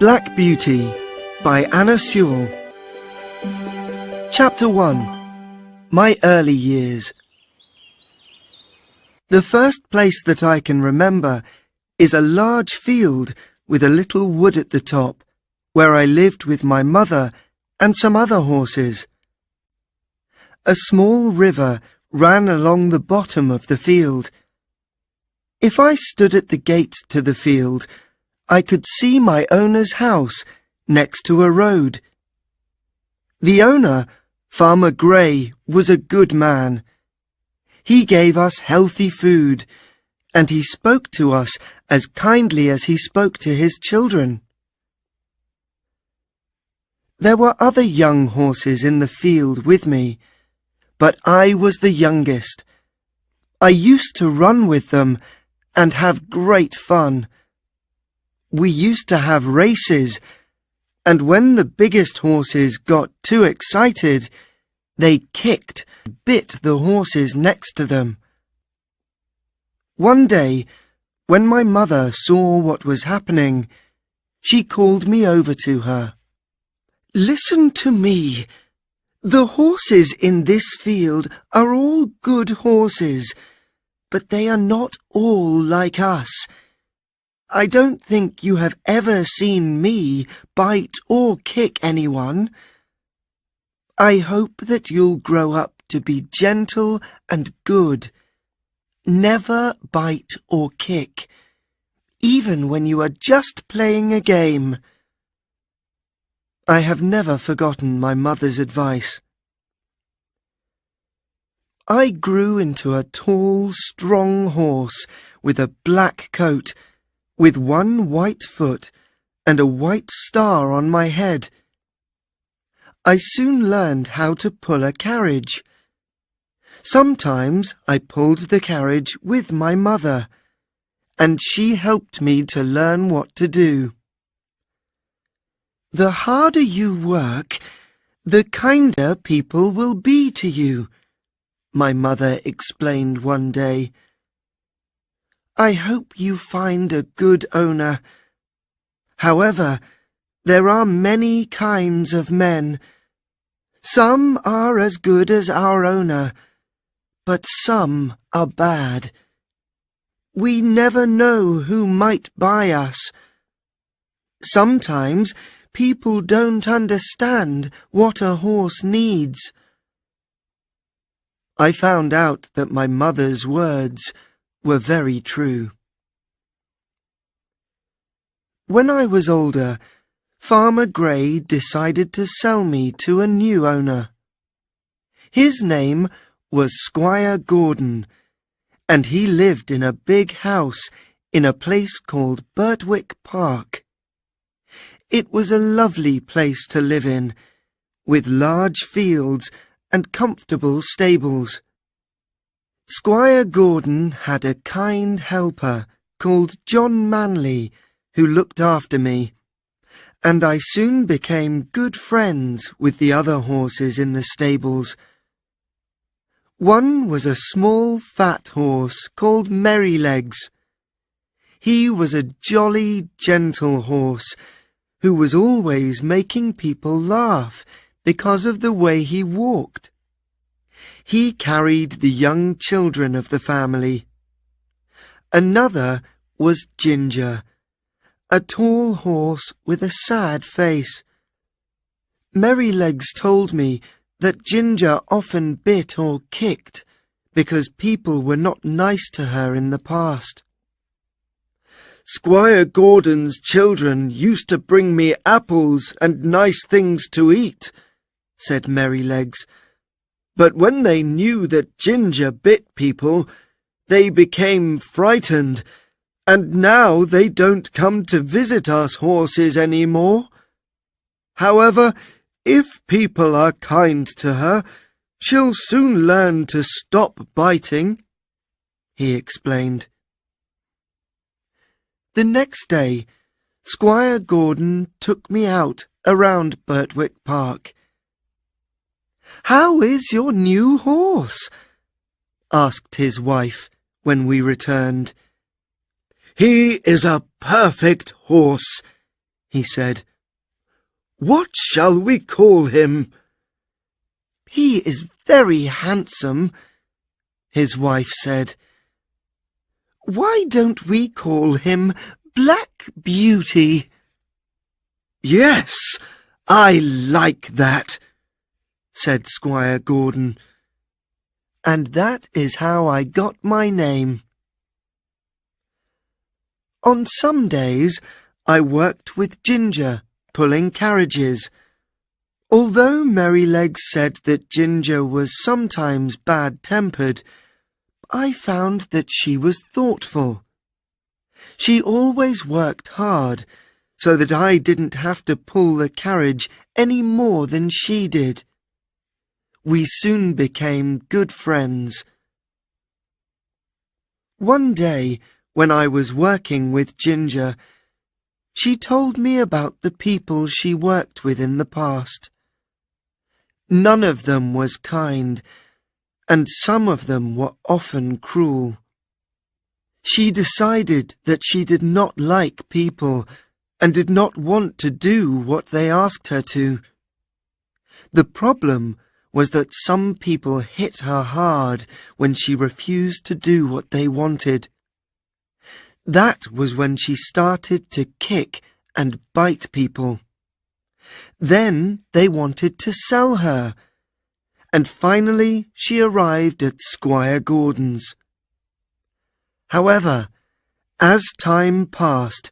Black Beauty by Anna Sewell. Chapter 1. My Early Years. The first place that I can remember is a large field with a little wood at the top, where I lived with my mother and some other horses. A small river ran along the bottom of the field. If I stood at the gate to the field, I could see my owner's house next to a road. The owner, Farmer Gray, was a good man. He gave us healthy food, and he spoke to us as kindly as he spoke to his children. There were other young horses in the field with me, but I was the youngest. I used to run with them and have great fun. We used to have races, and when the biggest horses got too excited, they kicked and bit the horses next to them. One day, when my mother saw what was happening, she called me over to her. "Listen to me. The horses in this field are all good horses, but they are not all like us. I don't think you have ever seen me bite or kick anyone. I hope that you'll grow up to be gentle and good. Never bite or kick, even when you are just playing a game." I have never forgotten my mother's advice. I grew into a tall, strong horse with a black coat, with one white foot and a white star on my head. I soon learned how to pull a carriage. Sometimes I pulled the carriage with my mother, and she helped me to learn what to do. "The harder you work, the kinder people will be to you," my mother explained one day. "I hope you find a good owner. However, there are many kinds of men. Some are as good as our owner, but some are bad. We never know who might buy us. Sometimes people don't understand what a horse needs." I found out that my mother's words were very true. When I was older, Farmer Gray decided to sell me to a new owner. His name was Squire Gordon, and he lived in a big house in a place called Birtwick Park. It was a lovely place to live in, with large fields and comfortable stables. Squire Gordon had a kind helper called John Manley, who looked after me, and I soon became good friends with the other horses in the stables. One was a small fat horse called Merrylegs. He was a jolly, gentle horse who was always making people laugh because of the way he walked. He carried the young children of the family. Another was Ginger, a tall horse with a sad face. Merrylegs told me that Ginger often bit or kicked because people were not nice to her in the past. "Squire Gordon's children used to bring me apples and nice things to eat," said Merrylegs. "But when they knew that Ginger bit people, they became frightened, and now they don't come to visit us horses any more. However, if people are kind to her, she'll soon learn to stop biting," he explained. The next day, Squire Gordon took me out around Birtwick Park. "How is your new horse?" asked his wife when we returned. "He is a perfect horse," he said. "What shall we call him?" "He is very handsome," his wife said. "Why don't we call him Black Beauty?" "Yes, I like that," said Squire Gordon. "And that is how I got my name." On some days, I worked with Ginger, pulling carriages. Although Merrylegs said that Ginger was sometimes bad-tempered, I found that she was thoughtful. She always worked hard, so that I didn't have to pull the carriage any more than she did. We soon became good friends. One day, when I was working with Ginger, she told me about the people she worked with in the past. None of them was kind, and some of them were often cruel. She decided that she did not like people and did not want to do what they asked her to. The problem was that some people hit her hard when she refused to do what they wanted. That was when she started to kick and bite people. Then they wanted to sell her, and finally she arrived at Squire Gordon's. However, as time passed,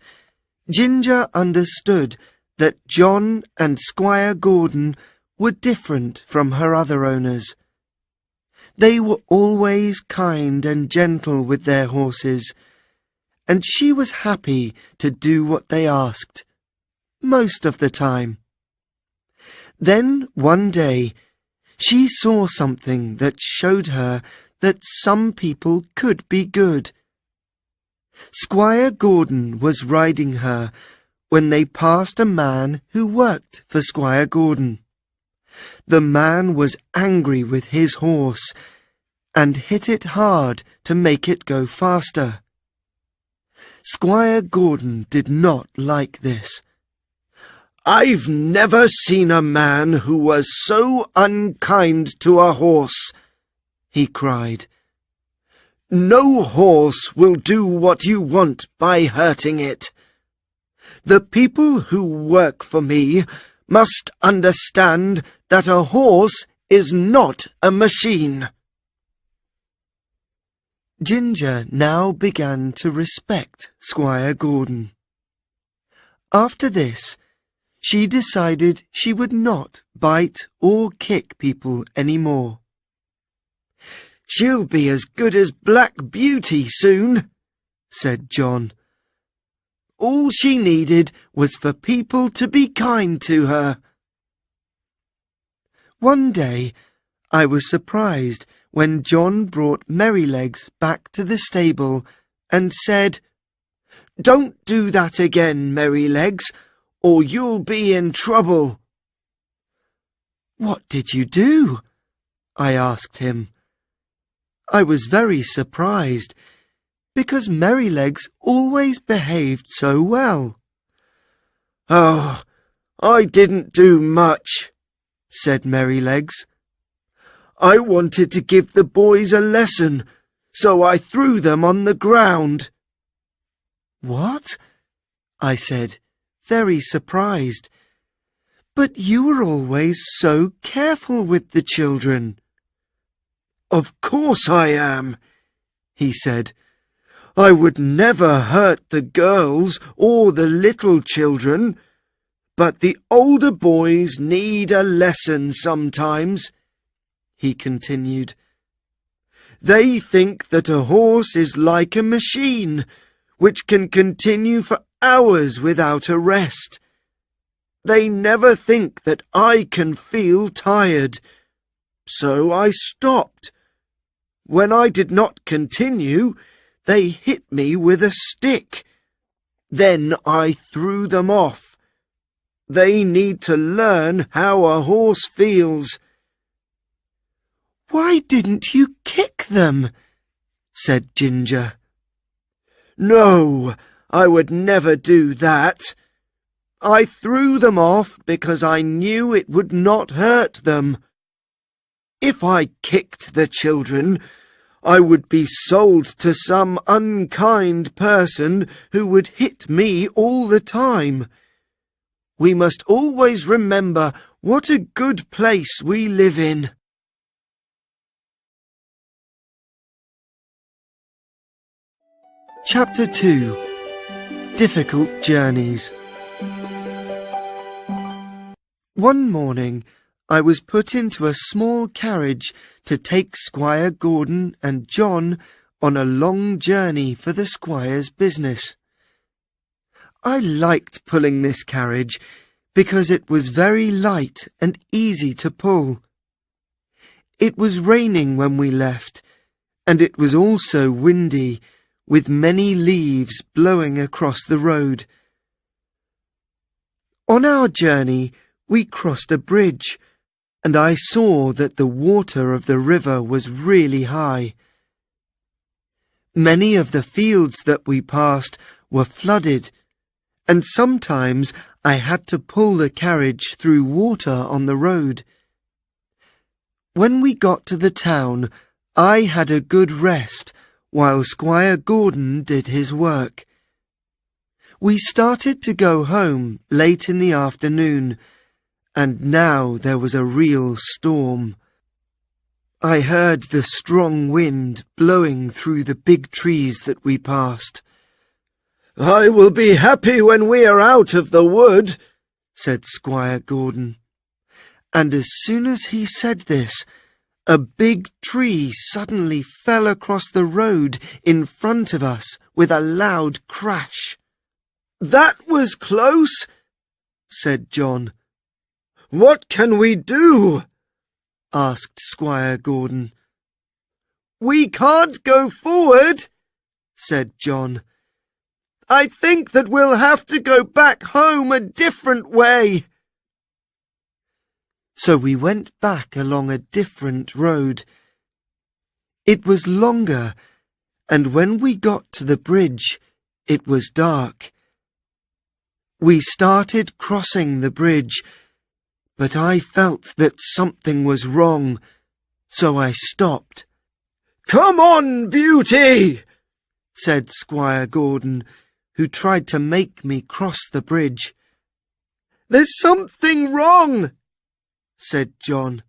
Ginger understood that John and Squire Gordon were different from her other owners. They were always kind and gentle with their horses, and she was happy to do what they asked, most of the time. Then one day, she saw something that showed her that some people could be good. Squire Gordon was riding her when they passed a man who worked for Squire Gordon. The man was angry with his horse and hit it hard to make it go faster. Squire Gordon did not like this. "I've never seen a man who was so unkind to a horse," he cried. "No horse will do what you want by hurting it. The people who work for me must understand that a horse is not a machine." Ginger now began to respect Squire Gordon. After this, she decided she would not bite or kick people any more. "She'll be as good as Black Beauty soon," said John. "All she needed was for people to be kind to her." One day, I was surprised when John brought Merrylegs back to the stable and said, "Don't do that again, Merrylegs, or you'll be in trouble." "What did you do?" I asked him. I was very surprised, because Merrylegs always behaved so well. "Oh, I didn't do much," said Merrylegs. "I wanted to give the boys a lesson, so I threw them on the ground." "What?" I said, very surprised. "But you were always so careful with the children." "Of course I am," he said. "I would never hurt the girls or the little children, but the older boys need a lesson sometimes," he continued. "They think that a horse is like a machine, which can continue for hours without a rest. They never think that I can feel tired. So I stopped. When I did not continue, they hit me with a stick. Then I threw them off. They need to learn how a horse feels." "Why didn't you kick them?" said Ginger. "No, I would never do that. I threw them off because I knew it would not hurt them. If I kicked the children, I would be sold to some unkind person who would hit me all the time. We must always remember what a good place we live in. Chapter 2. Difficult Journeys. One morning, I was put into a small carriage to take Squire Gordon and John on a long journey for the squire's business. I liked pulling this carriage because it was very light and easy to pull. It was raining when we left, and it was also windy, with many leaves blowing across the road. On our journey, we crossed a bridge, and I saw that the water of the river was really high. Many of the fields that we passed were flooded, and sometimes I had to pull the carriage through water on the road. When we got to the town, I had a good rest while Squire Gordon did his work. We started to go home late in the afternoon, and now there was a real storm. I heard the strong wind blowing through the big trees that we passed. "I will be happy when we are out of the wood," said Squire Gordon. And as soon as he said this, a big tree suddenly fell across the road in front of us with a loud crash. "That was close," said John. "What can we do?" asked Squire Gordon. "We can't go forward," said John. "I think that we'll have to go back home a different way." So we went back along a different road. It was longer, and when we got to the bridge, it was dark. We started crossing the bridge, but I felt that something was wrong, so I stopped. "Come on, Beauty," said Squire Gordon, who tried to make me cross the bridge. "There's something wrong," said John.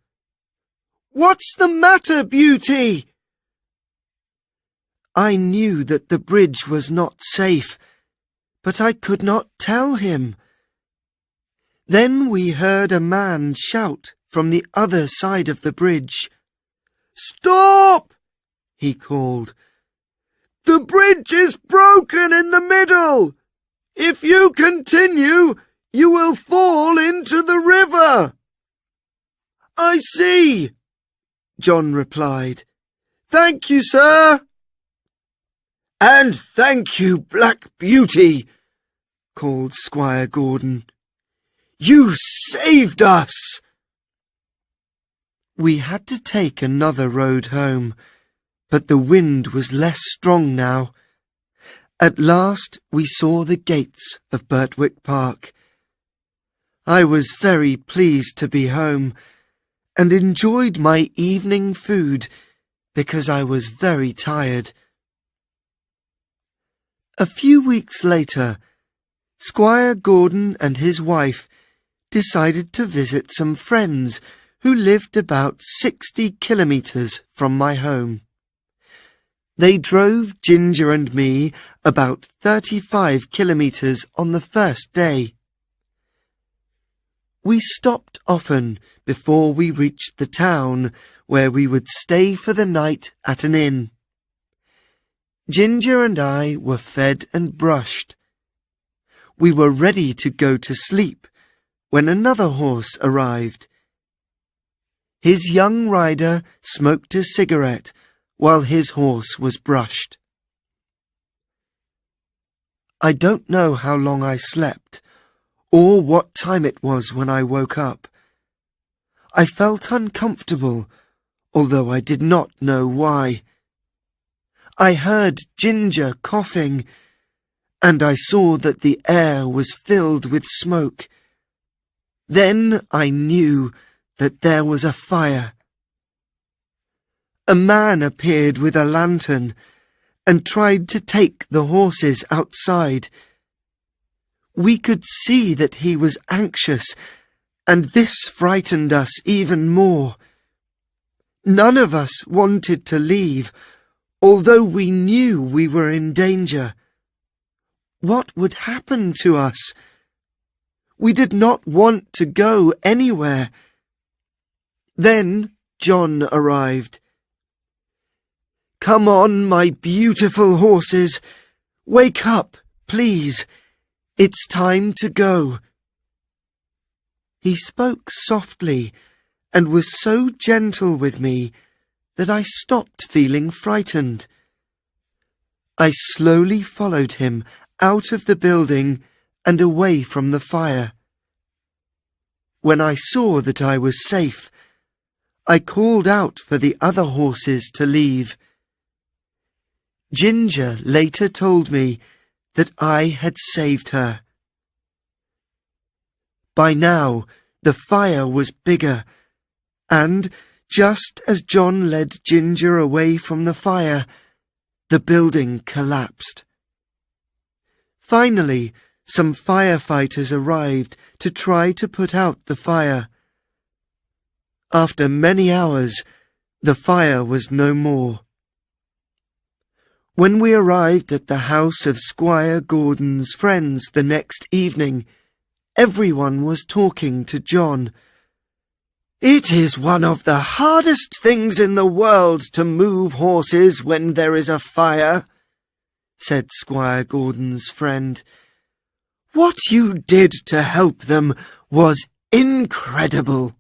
"What's the matter, Beauty?" I knew that the bridge was not safe, but I could not tell him. Then we heard a man shout from the other side of the bridge. "Stop!" he called. "The bridge is broken in the middle. If you continue, you will fall into the river." "I see," John replied. "Thank you, sir." "And thank you, Black Beauty," called Squire Gordon. "You saved us." We had to take another road home, but the wind was less strong now. At last we saw the gates of Birtwick Park. I was very pleased to be home, and enjoyed my evening food because I was very tired. A few weeks later, Squire Gordon and his wife decided to visit some friends who lived about 60 kilometres from my home. They drove Ginger and me about 35 kilometres on the first day. We stopped often before we reached the town, where we would stay for the night at an inn. Ginger and I were fed and brushed. We were ready to go to sleep when another horse arrived. His young rider smoked a cigarette while his horse was brushed. I don't know how long I slept, or what time it was when I woke up. I felt uncomfortable, although I did not know why. I heard Ginger coughing, and I saw that the air was filled with smoke. Then I knew that there was a fire. A man appeared with a lantern and tried to take the horses outside. We could see that he was anxious, and this frightened us even more. None of us wanted to leave, although we knew we were in danger. What would happen to us? We did not want to go anywhere. Then John arrived. "Come on, my beautiful horses. Wake up, please. It's time to go." He spoke softly and was so gentle with me that I stopped feeling frightened. I slowly followed him out of the building and away from the fire. When I saw that I was safe, I called out for the other horses to leave. Ginger later told me that I had saved her. By now, the fire was bigger, and just as John led Ginger away from the fire, the building collapsed. Finally, some firefighters arrived to try to put out the fire. After many hours, the fire was no more. When we arrived at the house of Squire Gordon's friends the next evening, everyone was talking to John. "It is one of the hardest things in the world to move horses when there is a fire," said Squire Gordon's friend. "What you did to help them was incredible."